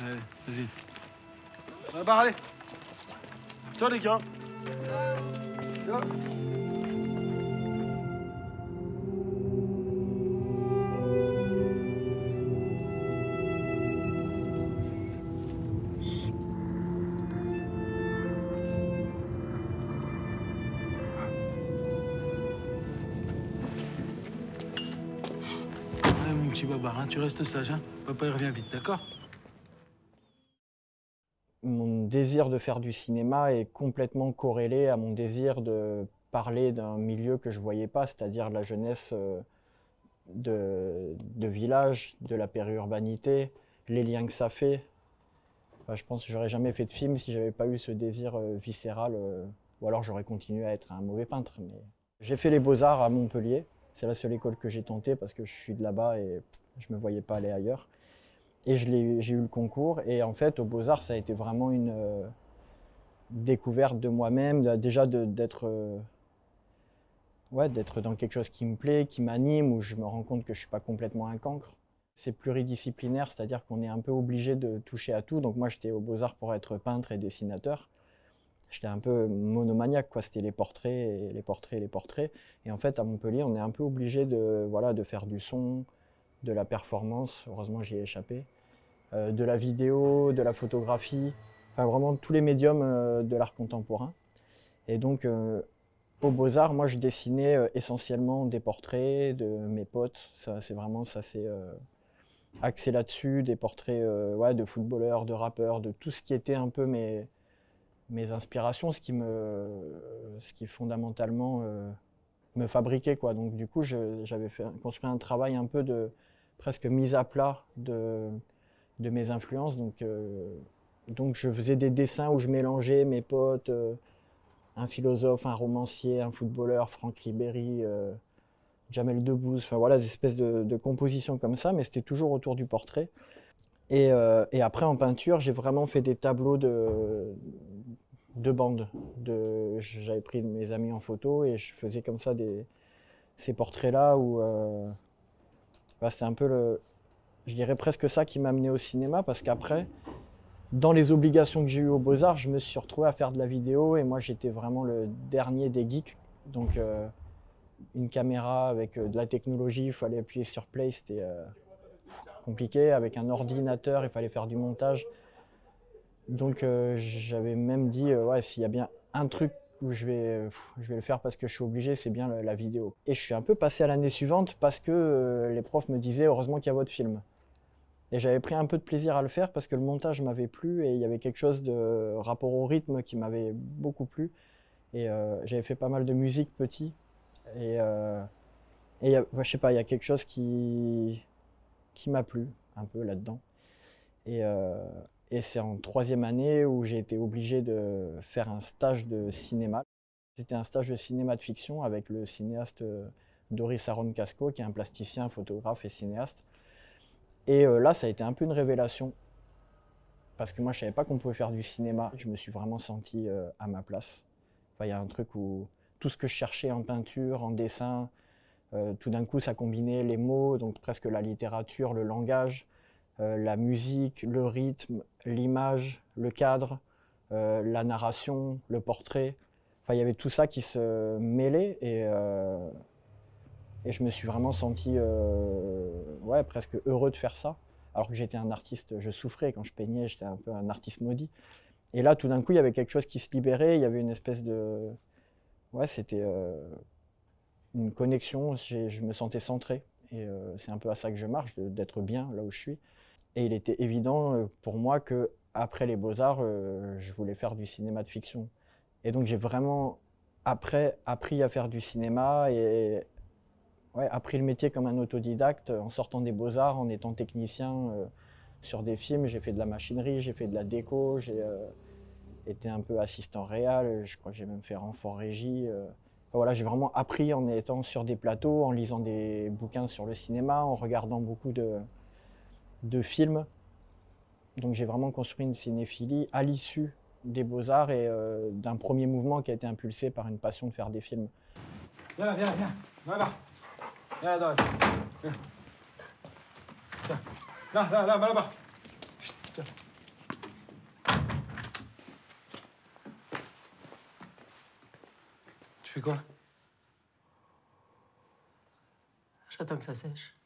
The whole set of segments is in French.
Allez, vas-y. À la barre, allez. Ciao les gars. Ciao. Allez, mon petit Babar, hein, tu restes sage, hein. Papa, il revient vite, d'accord? Mon désir de faire du cinéma est complètement corrélé à mon désir de parler d'un milieu que je ne voyais pas, c'est-à-dire la jeunesse de village, de la périurbanité, les liens que ça fait. Enfin, je pense que j'aurais jamais fait de film si j'avais pas eu ce désir viscéral, ou alors j'aurais continué à être un mauvais peintre. Mais... J'ai fait les Beaux-Arts à Montpellier, c'est la seule école que j'ai tentée parce que je suis de là-bas et je me voyais pas aller ailleurs. Et j'ai eu le concours et en fait aux Beaux-Arts ça a été vraiment une découverte de moi-même, déjà d'être d'être dans quelque chose qui me plaît, qui m'anime, où je me rends compte que je ne suis pas complètement un cancre. C'est pluridisciplinaire, c'est-à-dire qu'on est un peu obligé de toucher à tout. Donc moi j'étais aux Beaux-Arts pour être peintre et dessinateur. J'étais un peu monomaniaque, quoi. C'était les portraits et les portraits et les portraits. Et en fait à Montpellier on est un peu obligé de faire du son, de la performance, heureusement j'y ai échappé, de la vidéo, de la photographie, enfin vraiment tous les médiums de l'art contemporain. Et donc aux Beaux-Arts, moi je dessinais essentiellement des portraits de mes potes, ça c'est vraiment ça c'est axé là-dessus, des portraits de footballeurs, de rappeurs, de tout ce qui était un peu mes inspirations, ce qui fondamentalement me fabriquait quoi. Donc du coup j'avais construit un travail un peu de presque mise à plat de mes influences. Donc je faisais des dessins où je mélangeais mes potes, un philosophe, un romancier, un footballeur, Franck Ribéry, Jamel Debbouze, enfin voilà, des espèces de compositions comme ça, mais c'était toujours autour du portrait. Et après en peinture, j'ai vraiment fait des tableaux de bandes. J'avais pris mes amis en photo et je faisais comme ça ces portraits-là où c'était un peu je dirais presque ça qui m'a amené au cinéma parce qu'après, dans les obligations que j'ai eues aux Beaux-Arts, je me suis retrouvé à faire de la vidéo et moi j'étais vraiment le dernier des geeks. Donc une caméra avec de la technologie, il fallait appuyer sur play, c'était compliqué. Avec un ordinateur, il fallait faire du montage. Donc j'avais même dit, ouais, s'il y a bien un truc où je vais le faire parce que je suis obligé, c'est bien la vidéo. Et je suis un peu passé à l'année suivante parce que les profs me disaient, heureusement qu'il y a votre film. Et j'avais pris un peu de plaisir à le faire parce que le montage m'avait plu et il y avait quelque chose de rapport au rythme qui m'avait beaucoup plu. Et j'avais fait pas mal de musique petit. Et, je sais pas, il y a quelque chose qui m'a plu un peu là-dedans. Et, euh, et c'est en troisième année où j'ai été obligé de faire un stage de cinéma. C'était un stage de cinéma de fiction avec le cinéaste Doris Aron Casco, qui est un plasticien, photographe et cinéaste. Et là, ça a été un peu une révélation, parce que moi, je ne savais pas qu'on pouvait faire du cinéma. Je me suis vraiment senti à ma place. Enfin, il y a un truc où tout ce que je cherchais en peinture, en dessin, tout d'un coup, ça combinait les mots, donc presque la littérature, le langage, la musique, le rythme, l'image, le cadre, la narration, le portrait. Enfin, il y avait tout ça qui se mêlait et je me suis vraiment senti presque heureux de faire ça. Alors que j'étais un artiste, je souffrais quand je peignais, j'étais un peu un artiste maudit. Et là, tout d'un coup, il y avait quelque chose qui se libérait, il y avait une espèce de... Ouais, c'était une connexion, je me sentais centré. Et c'est un peu à ça que je marche, d'être bien là où je suis. Et il était évident pour moi que après les Beaux-Arts, je voulais faire du cinéma de fiction. Et donc j'ai vraiment après appris à faire du cinéma et appris le métier comme un autodidacte en sortant des Beaux-Arts, en étant technicien sur des films. J'ai fait de la machinerie, j'ai fait de la déco, j'ai été un peu assistant réal, je crois que j'ai même fait renfort régie. Voilà, j'ai vraiment appris en étant sur des plateaux, en lisant des bouquins sur le cinéma, en regardant beaucoup de films. Donc j'ai vraiment construit une cinéphilie à l'issue des Beaux-Arts et d'un premier mouvement qui a été impulsé par une passion de faire des films. Viens là, viens là, viens. Viens là. Viens là, viens. Là, là, là, là-bas. Tiens. fais quoi? J'attends que ça sèche.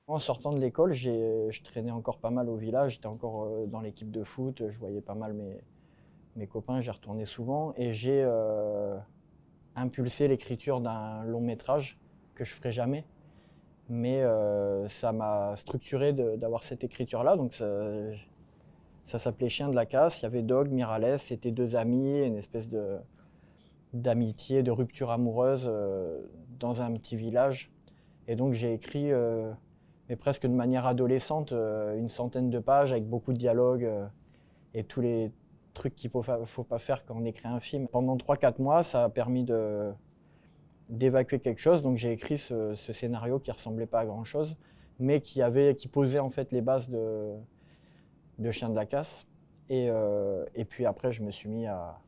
En sortant de l'école, je traînais encore pas mal au village, j'étais encore dans l'équipe de foot, je voyais pas mal mes copains, j'y retournais souvent et j'ai impulsé l'écriture d'un long métrage que je ferai jamais. Mais ça m'a structuré d'avoir cette écriture-là, donc ça s'appelait Chien de la casse, il y avait Dog, Miralles, c'était deux amis, une espèce d'amitié, de rupture amoureuse dans un petit village. Et donc j'ai écrit, mais presque de manière adolescente, une centaine de pages avec beaucoup de dialogues et tous les trucs qu'il ne faut pas faire quand on écrit un film. Pendant 3-4 mois, ça a permis d'évacuer quelque chose. Donc j'ai écrit ce scénario qui ressemblait pas à grand chose, mais qui posait en fait les bases de Chien de la casse. Et puis après, je me suis mis à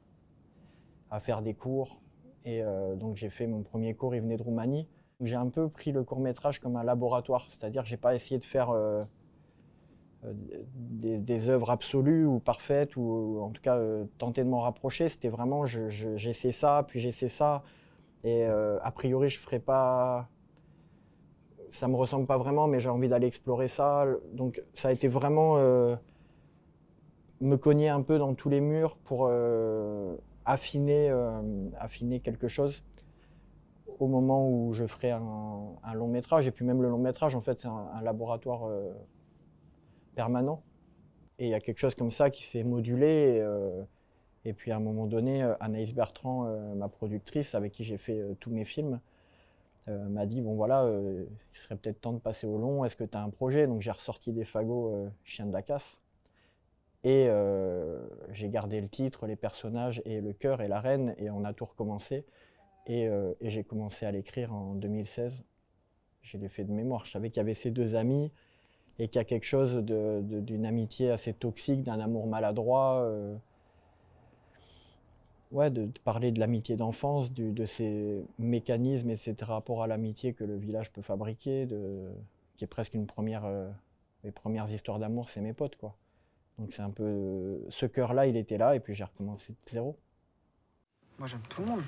faire des cours. Et donc j'ai fait mon premier cours, il venait de Roumanie. J'ai un peu pris le court-métrage comme un laboratoire, c'est-à-dire que j'ai pas essayé de faire des œuvres absolues ou parfaites, ou en tout cas tenter de m'en rapprocher. C'était vraiment, j'essaie ça, puis j'essaie ça. Et a priori, je ferai pas. Ça me ressemble pas vraiment, mais j'ai envie d'aller explorer ça. Donc, ça a été vraiment me cogner un peu dans tous les murs pour affiner quelque chose au moment où je ferai un long métrage. Et puis même le long métrage, en fait, c'est un laboratoire permanent. Et il y a quelque chose comme ça qui s'est modulé. Et puis à un moment donné, Anaïs Bertrand, ma productrice, avec qui j'ai fait tous mes films, m'a dit, bon voilà, il serait peut-être temps de passer au long, est-ce que tu as un projet? Donc j'ai ressorti des fagots Chien de la casse. Et j'ai gardé le titre, les personnages et le cœur et la reine, et on a tout recommencé. Et j'ai commencé à l'écrire en 2016. Je l'ai fait de mémoire. Je savais qu'il y avait ces deux amis et qu'il y a quelque chose d'une amitié assez toxique, d'un amour maladroit. Ouais, de parler de l'amitié d'enfance, de ces mécanismes et ces rapports à l'amitié que le village peut fabriquer, qui est presque les premières histoires d'amour, c'est mes potes, quoi. Donc c'est un peu... ce cœur-là, il était là, et puis j'ai recommencé de zéro. Moi, j'aime tout le monde.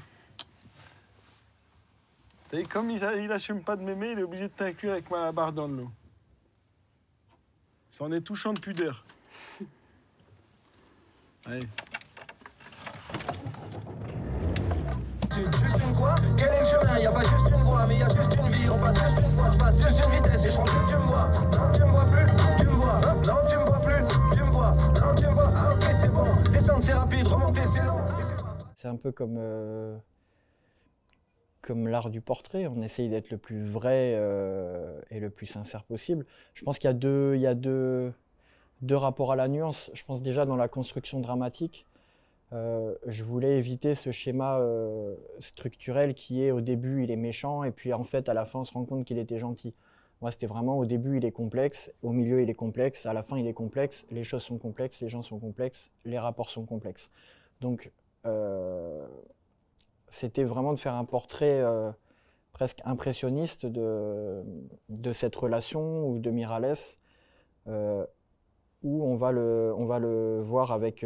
Et comme il assume pas de m'aimer, il est obligé de t'inclure avec ma barre dans l'eau. Ça en est touchant de pudeur. Allez. Juste une quoi? Quel est le chemin? Y a pas juste une voie, mais y a juste une vie. On passe juste une fois, je passe juste une vitesse et je rentre que tu me vois. Non, tu me vois plus, tu me vois. Non, tu me vois plus, tu me vois. Non, tu me vois. Ah, ok, c'est bon. Descendre, c'est rapide, remonter, c'est lent. C'est un peu comme l'art du portrait. On essaye d'être le plus vrai et le plus sincère possible. Je pense qu'il y a deux rapports à la nuance. Je pense déjà dans la construction dramatique. Je voulais éviter ce schéma structurel qui est au début il est méchant et puis en fait à la fin on se rend compte qu'il était gentil. Moi c'était vraiment au début il est complexe, au milieu il est complexe, à la fin il est complexe, les choses sont complexes, les gens sont complexes, les rapports sont complexes. Donc c'était vraiment de faire un portrait presque impressionniste de cette relation ou de Miralles. Où on va le voir avec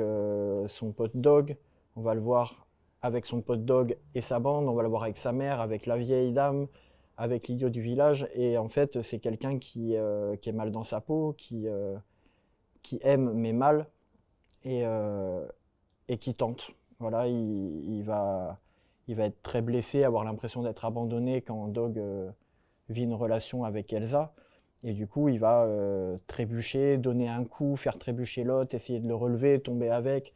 son pote Dog, on va le voir avec son pote Dog et sa bande, on va le voir avec sa mère, avec la vieille dame, avec l'idiot du village. Et en fait, c'est quelqu'un qui est mal dans sa peau, qui aime mais mal, et qui tente. Voilà, il va être très blessé, avoir l'impression d'être abandonné quand Dog vit une relation avec Elsa. Et du coup, il va trébucher, donner un coup, faire trébucher l'autre, essayer de le relever, tomber avec.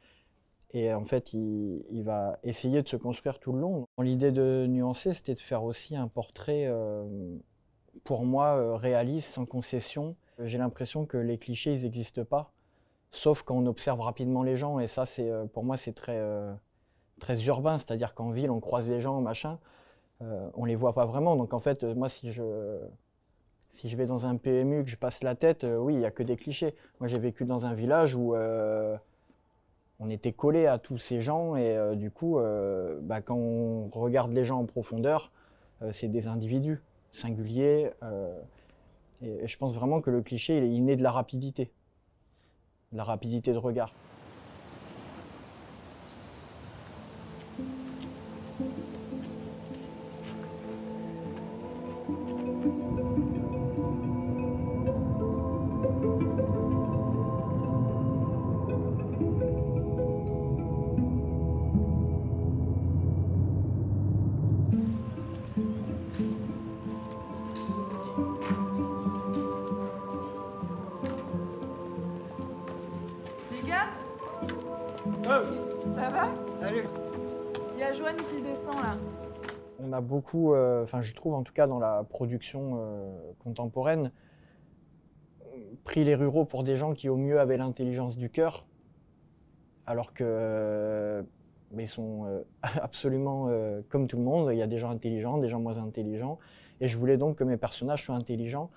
Et en fait, il va essayer de se construire tout le long. L'idée de nuancer, c'était de faire aussi un portrait, pour moi, réaliste, sans concession. J'ai l'impression que les clichés, ils n'existent pas, sauf quand on observe rapidement les gens. Et ça, pour moi, c'est très urbain. C'est-à-dire qu'en ville, on croise les gens, machin, on les voit pas vraiment. Donc en fait, moi, si je vais dans un PMU, que je passe la tête, oui, il n'y a que des clichés. Moi, j'ai vécu dans un village où on était collé à tous ces gens et du coup, quand on regarde les gens en profondeur, c'est des individus singuliers. Et je pense vraiment que le cliché, il est né de la rapidité de regard. Les gars, ça va? Salut. Il y a Joanne qui descend là. On a beaucoup, enfin je trouve en tout cas dans la production contemporaine, pris les ruraux pour des gens qui au mieux avaient l'intelligence du cœur, alors que mais ils sont absolument comme tout le monde. Il y a des gens intelligents, des gens moins intelligents, et je voulais donc que mes personnages soient intelligents.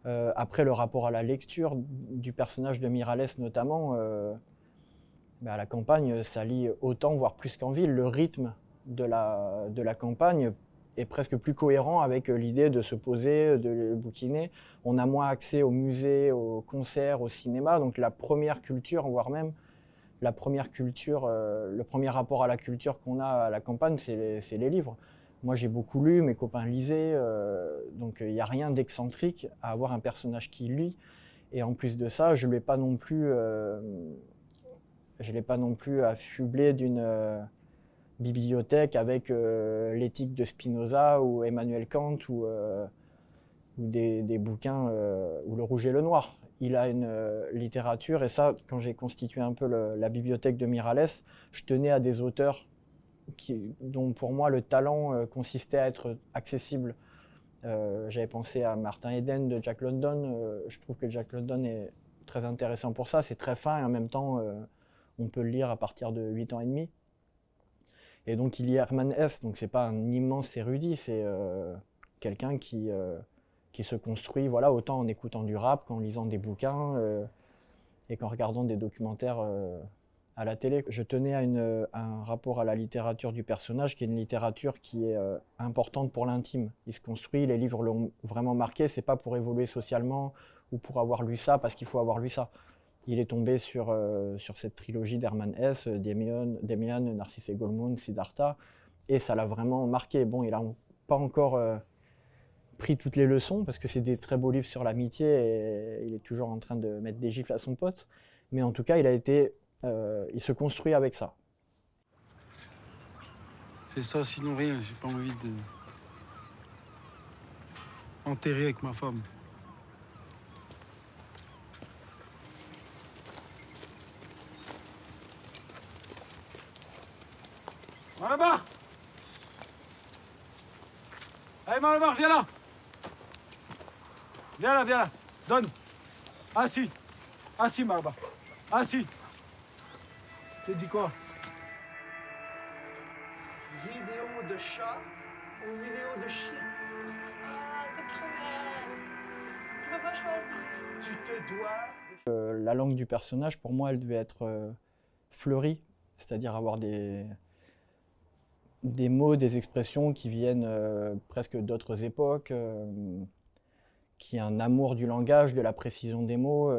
Après, le rapport à la lecture du personnage de Miralles notamment, à la campagne, ça lie autant, voire plus qu'en ville. Le rythme de la campagne est presque plus cohérent avec l'idée de se poser, de bouquiner. On a moins accès aux musées, aux concerts, au cinéma, donc la première culture, voire même la première culture, le premier rapport à la culture qu'on a à la campagne, c'est les livres. Moi, j'ai beaucoup lu, mes copains lisaient, donc il n'y a rien d'excentrique à avoir un personnage qui lit. Et en plus de ça, je ne l'ai pas non plus affublé d'une bibliothèque avec l'éthique de Spinoza ou Emmanuel Kant ou des bouquins ou Le Rouge et le Noir. Il a une littérature, et ça, quand j'ai constitué un peu la bibliothèque de Miralles, je tenais à des auteurs dont pour moi le talent consistait à être accessible. J'avais pensé à Martin Eden de Jack London. Je trouve que Jack London est très intéressant pour ça. C'est très fin et en même temps, on peut le lire à partir de 8 ans et demi. Et donc il y a Hermann Hesse, donc c'est pas un immense érudit, c'est quelqu'un qui se construit, voilà, autant en écoutant du rap qu'en lisant des bouquins et qu'en regardant des documentaires à la télé. Je tenais à un rapport à la littérature du personnage qui est une littérature qui est importante pour l'intime. Il se construit, les livres l'ont vraiment marqué, c'est pas pour évoluer socialement ou pour avoir lu ça parce qu'il faut avoir lu ça. Il est tombé sur cette trilogie d'Hermann Hesse, Demian, Narcisse et Goldmund, Siddhartha, et ça l'a vraiment marqué. Bon, il n'a pas encore pris toutes les leçons, parce que c'est des très beaux livres sur l'amitié, et il est toujours en train de mettre des gifles à son pote, mais en tout cas, il se construit avec ça. C'est ça, sinon rien. J'ai pas envie de enterrer avec ma femme. Malabar! Allez, Malabar, viens là! Viens là, viens là. Donne. Assis. Assis, Malabar. Assis. T'as dit quoi? Vidéo de chat ou vidéo de chien? Ah, c'est cruel. Je peux pas choisir. Tu te dois... La langue du personnage, pour moi, elle devait être fleurie, c'est-à-dire avoir des mots, des expressions qui viennent presque d'autres époques, qui a un amour du langage, de la précision des mots.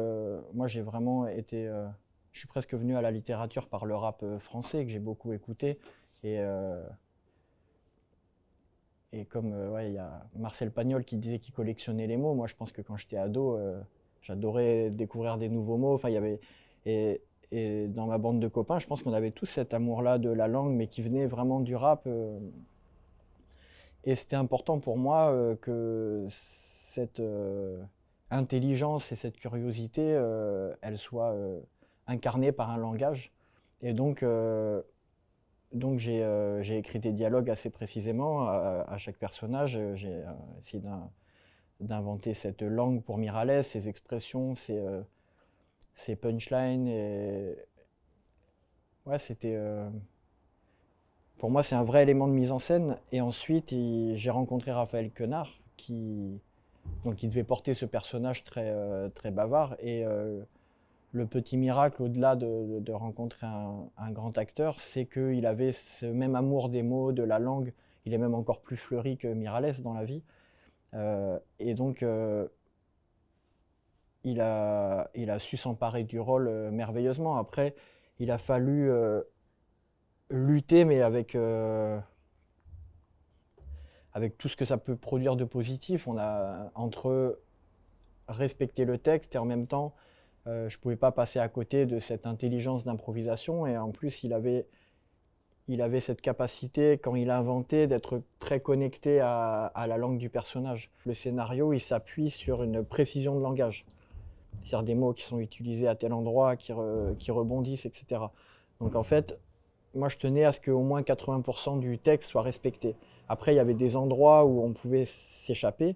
Moi, j'ai vraiment été... je suis presque venu à la littérature par le rap français, que j'ai beaucoup écouté. Et comme il y a Marcel Pagnol qui disait qu'il collectionnait les mots, moi, je pense que quand j'étais ado, j'adorais découvrir des nouveaux mots. Enfin, il y avait... Et dans ma bande de copains, je pense qu'on avait tous cet amour-là de la langue, mais qui venait vraiment du rap. Et c'était important pour moi que cette intelligence et cette curiosité, elle soit incarnée par un langage. Et donc j'ai écrit des dialogues assez précisément à chaque personnage. J'ai essayé d'inventer cette langue pour Miralles, ses expressions, ses punchlines. Et ouais, c'était... pour moi, c'est un vrai élément de mise en scène. Et ensuite, j'ai rencontré Raphaël Quenard, qui devait porter ce personnage très, très bavard. Et le petit miracle, au-delà de rencontrer un grand acteur, c'est qu'il avait ce même amour des mots, de la langue. Il est même encore plus fleuri que Miralles dans la vie. Et donc, il a su s'emparer du rôle merveilleusement. Après, il a fallu avec tout ce que ça peut produire de positif. On a entre respecter le texte et en même temps, je ne pouvais pas passer à côté de cette intelligence d'improvisation. Et en plus, il avait cette capacité, quand il a inventé, d'être très connecté à la langue du personnage. Le scénario, il s'appuie sur une précision de langage. C'est-à-dire des mots qui sont utilisés à tel endroit, qui rebondissent, etc. Donc en fait, moi je tenais à ce qu'au moins 80% du texte soit respecté. Après, il y avait des endroits où on pouvait s'échapper,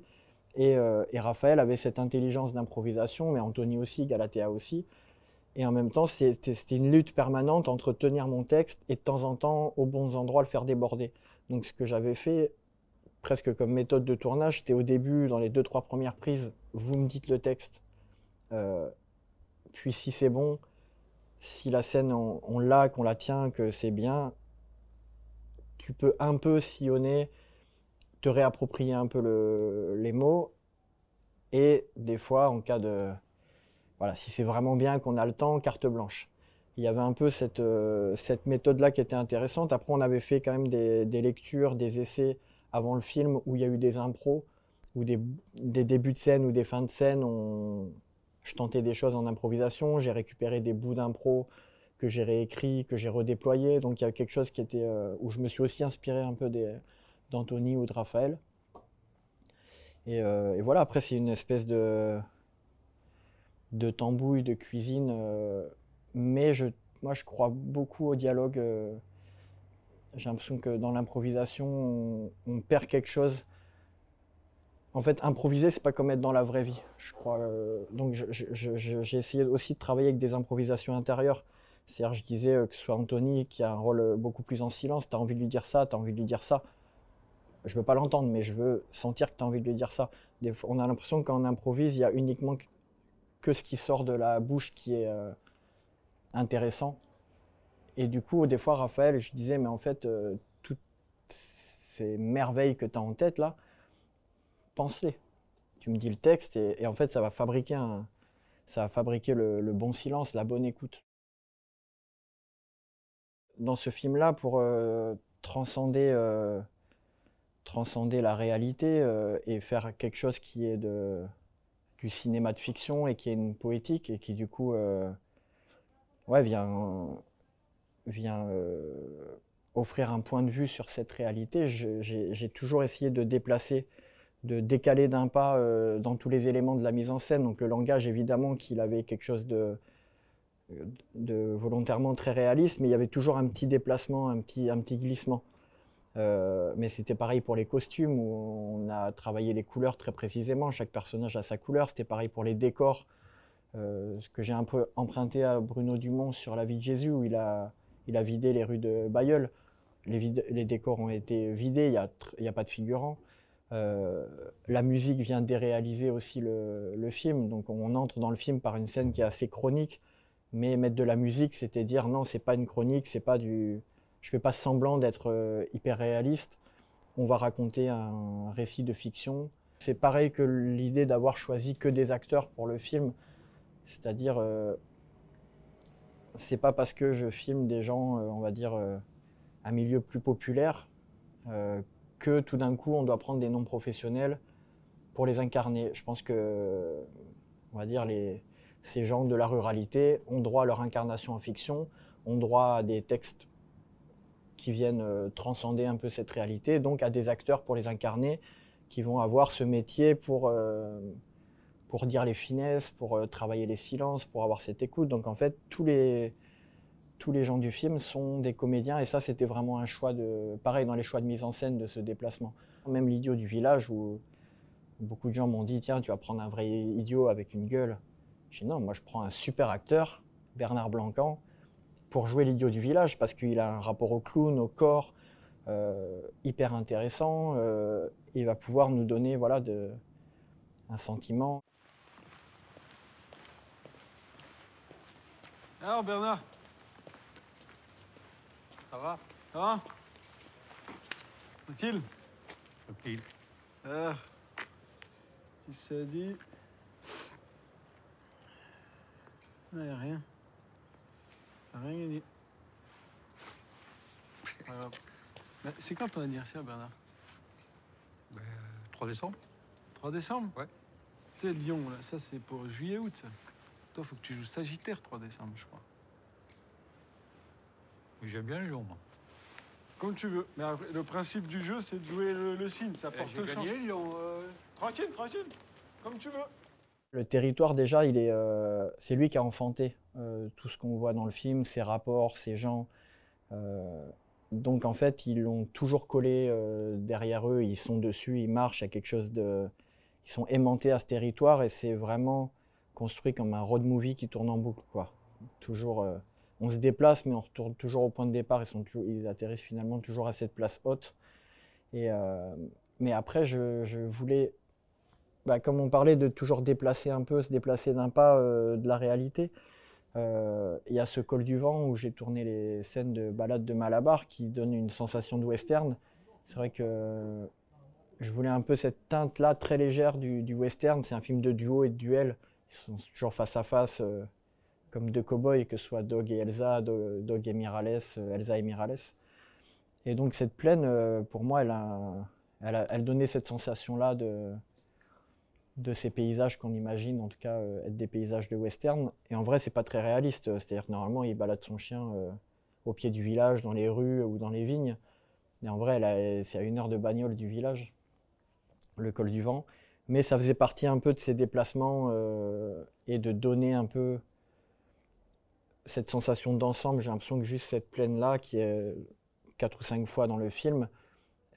et Raphaël avait cette intelligence d'improvisation, mais Anthony aussi, Galatea aussi. Et en même temps, c'était une lutte permanente entre tenir mon texte et de temps en temps, aux bons endroits, le faire déborder. Donc ce que j'avais fait, presque comme méthode de tournage, c'était au début, dans les 2-3 premières prises, vous me dites le texte. Puis si c'est bon, si la scène on l'a, qu'on la tient, que c'est bien, tu peux un peu sillonner, te réapproprier un peu les mots. Et des fois, en cas de... Voilà, si c'est vraiment bien, qu'on a le temps, carte blanche. Il y avait un peu cette méthode-là qui était intéressante. Après, on avait fait quand même des lectures, des essais avant le film où il y a eu des impros, ou des débuts de scène ou des fins de scène. Je tentais des choses en improvisation, j'ai récupéré des bouts d'impro que j'ai réécrits, que j'ai redéployés. Donc il y a quelque chose qui était, où je me suis aussi inspiré un peu d'Anthony ou de Raphaël. Et voilà, après c'est une espèce de tambouille, de cuisine. Mais moi je crois beaucoup au dialogue. J'ai l'impression que dans l'improvisation, on perd quelque chose. En fait, improviser, c'est pas comme être dans la vraie vie, je crois. Donc, j'ai essayé aussi de travailler avec des improvisations intérieures. C'est-à-dire, je disais que ce soit Anthony qui a un rôle beaucoup plus en silence. Tu as envie de lui dire ça, tu as envie de lui dire ça. Je veux pas l'entendre, mais je veux sentir que tu as envie de lui dire ça. Des fois, on a l'impression que quand on improvise, il y a uniquement que ce qui sort de la bouche qui est intéressant. Et du coup, des fois, Raphaël, je disais, mais en fait, toutes ces merveilles que tu as en tête là, pense-les. Tu me dis le texte et en fait ça va fabriquer le bon silence, la bonne écoute. Dans ce film-là, pour transcender la réalité et faire quelque chose qui est du cinéma de fiction et qui est une poétique et qui du coup vient offrir un point de vue sur cette réalité, j'ai toujours essayé de décaler d'un pas dans tous les éléments de la mise en scène. Donc le langage, évidemment, qu'il avait quelque chose de volontairement très réaliste, mais il y avait toujours un petit déplacement, un petit glissement. Mais c'était pareil pour les costumes, où on a travaillé les couleurs très précisément, chaque personnage a sa couleur. C'était pareil pour les décors, ce que j'ai un peu emprunté à Bruno Dumont sur La vie de Jésus, où il a vidé les rues de Bailleul. Les décors ont été vidés, il n'y a pas de figurants. La musique vient déréaliser aussi le film, donc on entre dans le film par une scène qui est assez chronique, mais mettre de la musique, c'était dire non, c'est pas une chronique, c'est pas je fais pas semblant d'être hyper réaliste, on va raconter un récit de fiction. C'est pareil que l'idée d'avoir choisi que des acteurs pour le film, c'est-à-dire c'est pas parce que je filme des gens, on va dire, un milieu plus populaire, que tout d'un coup on doit prendre des noms professionnels pour les incarner. Je pense que, on va dire, ces gens de la ruralité ont droit à leur incarnation en fiction, ont droit à des textes qui viennent transcender un peu cette réalité, donc à des acteurs pour les incarner, qui vont avoir ce métier pour dire les finesses, pour travailler les silences, pour avoir cette écoute. Donc en fait, tous les gens du film sont des comédiens, et ça c'était vraiment un choix pareil dans les choix de mise en scène de ce déplacement. Même l'idiot du village, où beaucoup de gens m'ont dit tiens, tu vas prendre un vrai idiot avec une gueule. J'ai dit non, moi je prends un super acteur, Bernard Blancan, pour jouer l'idiot du village, parce qu'il a un rapport au clown, au corps hyper intéressant. Il va pouvoir nous donner voilà, un sentiment. Alors Bernard, Ça va? ça va? Tranquille? Tranquille. Qui s'est dit? Non, y a rien. T'as rien gagné. Pas grave. Mais c'est quand ton anniversaire, Bernard? 3 décembre. 3 décembre? Ouais. Tu sais, Lyon, là, ça c'est pour juillet-août, ça. Toi, faut que tu joues Sagittaire 3 décembre, je crois. Mais j'aime bien Lyon, moi. Comme tu veux. Mais après, le principe du jeu, c'est de jouer le signe, ça porte J'ai chance. gagné Lyon. Tranquille, tranquille. Comme tu veux. Le territoire, déjà, c'est lui qui a enfanté tout ce qu'on voit dans le film, ses rapports, ses gens. Donc, en fait, ils l'ont toujours collé derrière eux, ils sont dessus, ils marchent, il y a quelque chose de... Ils sont aimantés à ce territoire et c'est vraiment construit comme un road movie qui tourne en boucle, quoi. Toujours, on se déplace, mais on retourne toujours au point de départ, ils atterrissent finalement toujours à cette place haute. Mais après, je voulais... comme on parlait de toujours déplacer un peu, se déplacer d'un pas de la réalité, il y a ce Col du Vent où j'ai tourné les scènes de balade de Malabar qui donnent une sensation de western. C'est vrai que je voulais un peu cette teinte-là très légère du western. C'est un film de duo et de duel. Ils sont toujours face à face, comme deux cow-boys, que ce soit Dog et Elsa, Dog et Mirales, Elsa et Mirales. Et donc cette plaine, pour moi, elle donnait cette sensation-là de ces paysages qu'on imagine, en tout cas, être des paysages de western. Et en vrai, c'est pas très réaliste. C'est-à-dire que normalement, il balade son chien au pied du village, dans les rues ou dans les vignes. Et en vrai, c'est à 1 heure de bagnole du village, le Col du Vent. Mais ça faisait partie un peu de ces déplacements et de donner un peu cette sensation d'ensemble. J'ai l'impression que juste cette plaine-là, qui est 4 ou 5 fois dans le film,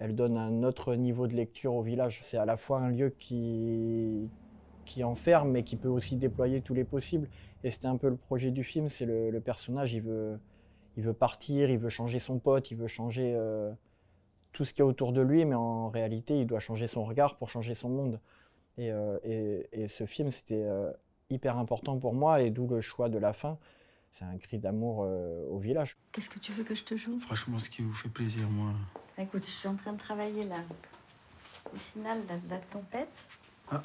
elle donne un autre niveau de lecture au village. C'est à la fois un lieu qui enferme, mais qui peut aussi déployer tous les possibles. Et c'était un peu le projet du film, c'est le personnage, il veut partir, il veut changer son pote, il veut changer tout ce qu'il y a autour de lui, mais en réalité, il doit changer son regard pour changer son monde. Et ce film, c'était hyper important pour moi, et d'où le choix de la fin. C'est un cri d'amour au village. Qu'est-ce que tu veux que je te joue? Franchement, ce qui vous fait plaisir, moi. Écoute, je suis en train de travailler là. Au final, de la tempête. Ah.